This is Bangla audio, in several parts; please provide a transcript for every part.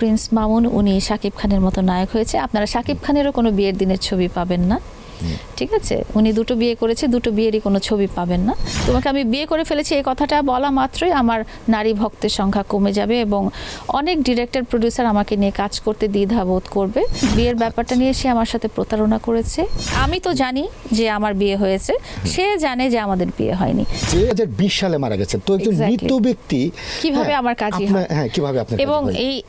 প্রিন্স মামুন উনি শাকিব খানের মতো নায়ক হয়েছে। আপনারা শাকিব খানেরও কোনো বিয়ের দিনের ছবি পাবেন না, ঠিক আছে? উনি দুটো বিয়ে করেছে, দুটো বিয়েরই কোনো ছবি পাবেন না। তোমাকে আমি বিয়ে করে ফেলেছি এই কথাটা বলা মাত্রই আমার নারী ভক্তের সংখ্যা কমে যাবে এবং অনেক ডিরেক্টর প্রডিউসার আমাকে নিয়ে কাজ করতে দ্বিধাবোধ করবে। বিয়ের ব্যাপারটা নিয়ে সে আমার সাথে প্রতারণা করেছে। আমি তো জানি যে আমার বিয়ে হয়েছে, সে জানে যে আমাদের বিয়ে হয়নি। 2020 সালে মারা গেছেন, তো একজন মৃত ব্যক্তি কিভাবে আমার কাজই হয়, হ্যাঁ কিভাবে আপনার এবং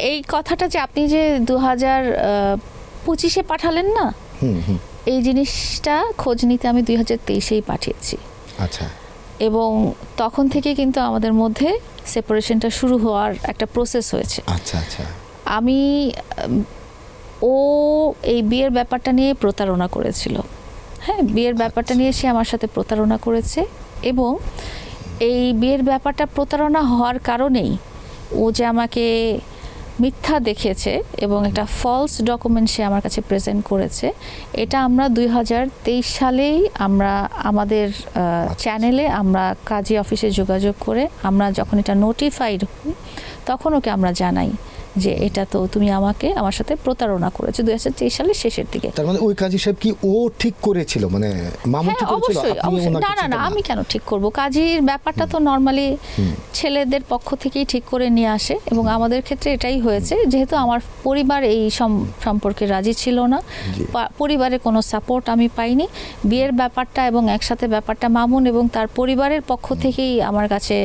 এই কথাটা যে আপনি যে 2025-এ পাঠালেন না, এই জিনিসটা খোঁজ নিতে আমি 2023-এই পাঠিয়েছি। আচ্ছা। এবং তখন থেকে কিন্তু আমাদের মধ্যে সেপারেশনটা শুরু হওয়ার একটা প্রসেস হয়েছে। আচ্ছা আচ্ছা। ও এই বিয়ের ব্যাপারটা নিয়ে প্রতারণা করেছিল। হ্যাঁ, বিয়ের ব্যাপারটা নিয়ে সে আমার সাথে প্রতারণা করেছে এবং এই বিয়ের ব্যাপারটা প্রতারণা হওয়ার কারণেই ও যে আমাকে মিথ্যা দেখেছে এবং একটা ফলস ডকুমেন্ট সে আমার কাছে প্রেজেন্ট করেছে, এটা আমরা 2023 সালেই আমরা আমাদের চ্যানেলে আমরা কাজী অফিসে যোগাযোগ করে আমরা যখন এটা নোটিফাইড হই তখন ওকে আমরা জানাই যে এটা তো তুমি আমার সাথে প্রতারণা করেছো 2023 সালের শেষের দিকে। তার মানে ওই কাজী সাহেব কি ও ঠিক করেছিল, মানে মামুন ঠিক করেছিল? না, আমি কেন ঠিক করব? কাজীর ব্যাপারটা তো নরমালি ছেলেদের পক্ষ থেকেই ঠিক করে নিয়ে আসে এবং আমাদের ক্ষেত্রে এটাই হয়েছে, যেহেতু আমার পরিবার এই সম্পর্কে রাজি ছিল না, পরিবারে কোনো সাপোর্ট আমি পাইনি। বিয়ের ব্যাপারটা এবং একসাথে ব্যাপারটা মামুন এবং তার পরিবারের পক্ষ থেকেই আমার কাছে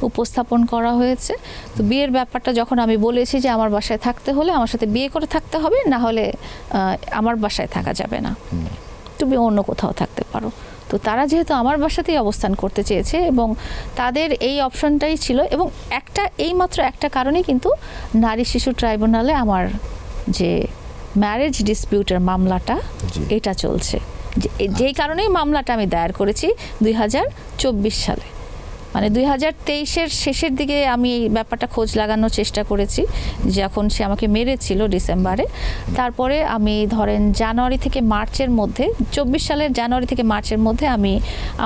উপস্থাপন করা হয়েছে। তো বিয়ের ব্যাপারটা যখন আমি বলেছি যে আমার বাসায় থাকতে হলে আমার সাথে বিয়ে করে থাকতে হবে, না হলে আমার বাসায় থাকা যাবে না, তুমি অন্য কোথাও থাকতে পারো। তো তারা যেহেতু আমার বাসাতেই অবস্থান করতে চেয়েছে এবং তাদের এই অপশনটাই ছিল এবং এইমাত্র একটা কারণেই কিন্তু নারী শিশু ট্রাইব্যুনালে আমার যে ম্যারেজ ডিসপিউটের মামলাটা এটা চলছে, যেই কারণেই মামলাটা আমি দায়ের করেছি 2024 সালে। মানে 2023-এর শেষের দিকে আমি এই ব্যাপারটা খোঁজ লাগানোর চেষ্টা করেছি যখন সে আমাকে মেরেছিল ডিসেম্বরে। তারপরে আমি ধরেন জানুয়ারি থেকে মার্চের মধ্যে, 24 সালের জানুয়ারি থেকে মার্চের মধ্যে আমি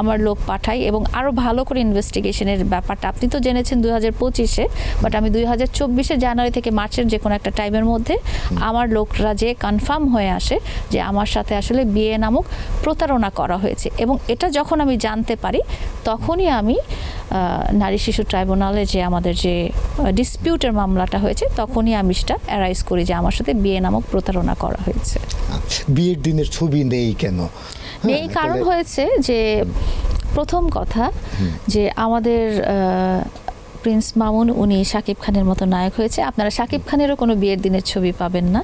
আমার লোক পাঠাই এবং আরও ভালো করে ইনভেস্টিগেশনের ব্যাপারটা আপনি তো জেনেছেন 2025-এ, বাট আমি 2024-এর জানুয়ারি থেকে মার্চের যে কোনো একটা টাইমের মধ্যে আমার লোকরা যে কনফার্ম হয়ে আসে যে আমার সাথে আসলে বিয়ে নামক প্রতারণা করা হয়েছে এবং এটা যখন আমি জানতে পারি তখনই আমি নারী শিশু ট্রাইব্যুনালে যে আমাদের যে ডিসপিউটের মামলাটা হয়েছে তখনই আমি সেটা অ্যারাইজ করি যে আমার সাথে বিয়ে নামক প্রতারণা করা হয়েছে। বিয়ের দিনের ছবি নেই কেন? নেই কারণ হয়েছে যে প্রথম কথা যে আমাদের প্রিন্স মামুন উনি শাকিব খানের মতো নায়ক হয়েছে। আপনারা শাকিব খানেরও কোনো বিয়ের দিনের ছবি পাবেন না,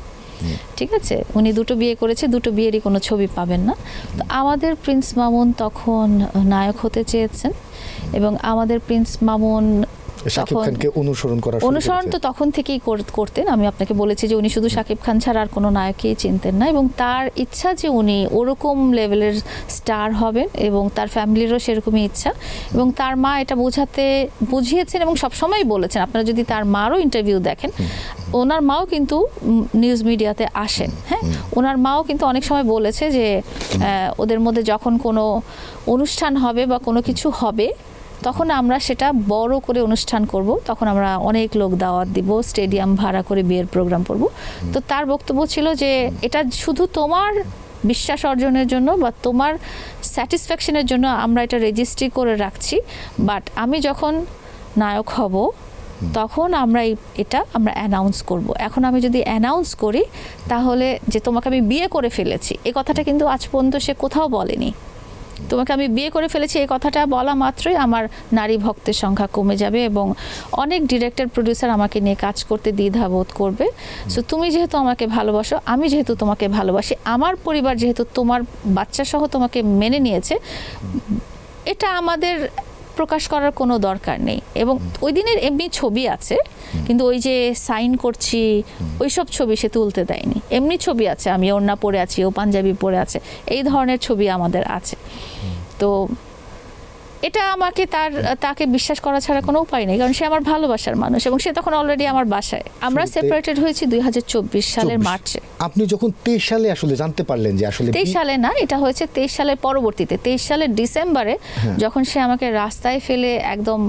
ঠিক আছে? উনি দুটো বিয়ে করেছে, দুটো বিয়েরই কোনো ছবি পাবেন না। তো আমাদের প্রিন্স মামুন তখন নায়ক হতে চেয়েছেন এবং আমাদের প্রিন্স মামুন শাকিব খানকে অনুসরণ তো তখন থেকেই করতেন। আমি আপনাকে বলেছি যে উনি শুধু শাকিব খান ছাড়া আর কোনো নায়ককেই চিনতেন না এবং তার ইচ্ছা যে উনি ওরকম লেভেলের স্টার হবেন এবং তার ফ্যামিলিরও সেরকমই ইচ্ছা এবং তার মা এটা বুঝিয়েছেন এবং সবসময় বলেছেন। আপনারা যদি তার মারও ইন্টারভিউ দেখেন, ওনার মাও কিন্তু নিউজ মিডিয়াতে আসেন। হ্যাঁ, ওনার মাও কিন্তু অনেক সময় বলেছে যে ওদের মধ্যে যখন কোনো অনুষ্ঠান হবে বা কোনো কিছু হবে তখন আমরা সেটা বড় করে অনুষ্ঠান করব, তখন আমরা অনেক লোক দাওয়াত দিব, স্টেডিয়াম ভাড়া করে বিয়ের প্রোগ্রাম করব। তো তার বক্তব্য ছিল যে এটা শুধু তোমার বিশ্বাস অর্জনের জন্য বা তোমার স্যাটিসফ্যাকশনের জন্য আমরা এটা রেজিস্ট্রি করে রাখছি, বাট আমি যখন নায়ক হব তখন আমরা এটা অ্যানাউন্স করব। এখন আমি যদি অ্যানাউন্স করি তাহলে যে তোমাকে আমি বিয়ে করে ফেলেছি, এই কথাটা কিন্তু আজ পর্যন্ত সে কোথাও বলেনি। তোমাকে আমি বিয়ে করে ফেলেছি এই কথাটা বলা মাত্রই আমার নারী ভক্তের সংখ্যা কমে যাবে এবং অনেক ডিরেক্টর প্রডিউসার আমাকে নিয়ে কাজ করতে দ্বিধাবোধ করবে। সো তুমি যেহেতু আমাকে ভালোবাসো, আমি যেহেতু তোমাকে ভালোবাসি, আমার পরিবার যেহেতু তোমার বাচ্চা সহ তোমাকে মেনে নিয়েছে, এটা আমাদের প্রকাশ করার কোনো দরকার নেই। এবং ওই দিনের এমনি ছবি আছে কিন্তু ওই যে সাইন করছি ওইসব ছবি সে তুলতে দেয়নি। এমনি ছবি আছে, আমি ওড়না পরে আছি, ও পাঞ্জাবি পরে আছে, এই ধরনের ছবি আমাদের আছে। তো এটা আমাকে তাকে বিশ্বাস করা ছাড়া কোনো উপায় নেই, কারণ সে আমার ভালোবাসার মানুষ এবং সে তখন অলরেডি আমার বাসায়। আমরা সেপারেটেড হয়েছি 2024 সালের 24 মার্চে। আপনি যখন 23 সালে আসলে জানতে পারলেন যে আসলে 23 সালে না, এটা হয়েছে 23 সালের পরবর্তীতে, 23 সালের ডিসেম্বরে যখন সে আমাকে রাস্তায় ফেলে একদম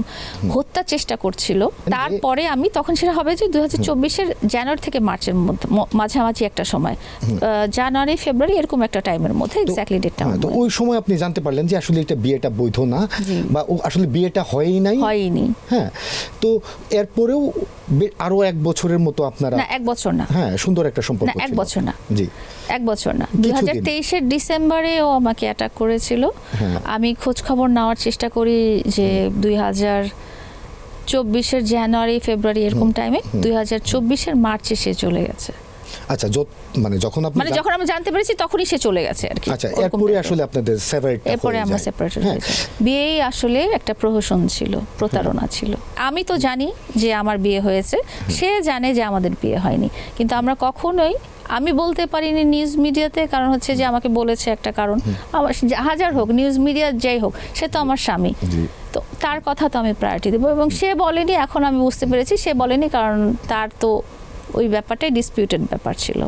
হত্যার চেষ্টা করছিল। তারপরে আমি তখন সেটা হবে যে 2024-এর জানুয়ারি থেকে মার্চের মধ্যে, মাঝামাঝি একটা সময়, জানুয়ারি ফেব্রুয়ারি এরকম একটা টাইমের মধ্যে, এক্স্যাক্টলি ডেটটা। তো ওই সময় আপনি জানতে পারলেন যে আসলে এটা বিয়েটা বৈধ না, বা ও আসলে বিয়েটা হয়নি। হ্যাঁ, তো এরপরেও আরো 1 বছরের মতো আপনারা, না 1 বছর না, হ্যাঁ সুন্দর একটা সম্পর্ক না 1 ছিল। বছর না, জি 1 বছর না, 2023-এর ডিসেম্বরে ও আমাকে অ্যাটাক করেছিল। আমি খোঁজ খবর নেওয়ার চেষ্টা করি যে 2024-এর জানুয়ারি ফেব্রুয়ারি এরকম টাইমে, 2024-এর মার্চে সে চলে গেছে। আচ্ছা, যখন আপনি যখন আমি জানতে পেরেছি তখনই সে চলে গেছে আর কি। আচ্ছা, এরপরে আসলে আপনাদের সেপারেট, এরপরে আমরা সেপারেটেড হয়েছি। বিয়েই আসলে একটা প্রহসন ছিল, প্রতারণা ছিল। আমি তো জানি যে আমার বিয়ে হয়েছে, সে জানে যে আমাদের বিয়ে হয়নি, কিন্তু আমরা কখনোই, আমি বলতে পারিনি নিউজ মিডিয়াতে, কারণ হচ্ছে যে আমাকে বলেছে একটা কারণ, আমার হাজার হোক নিউজ মিডিয়া যাই হোক, সে তো আমার স্বামী, তো তার কথা তো আমি প্রায়োরিটি দেবো। এবং সে বলেনি, এখন আমি বুঝতে পেরেছি সে বলেনি, কারণ তার তো ওই ব্যাপারটাই ডিসপিউটেড ব্যাপার ছিল।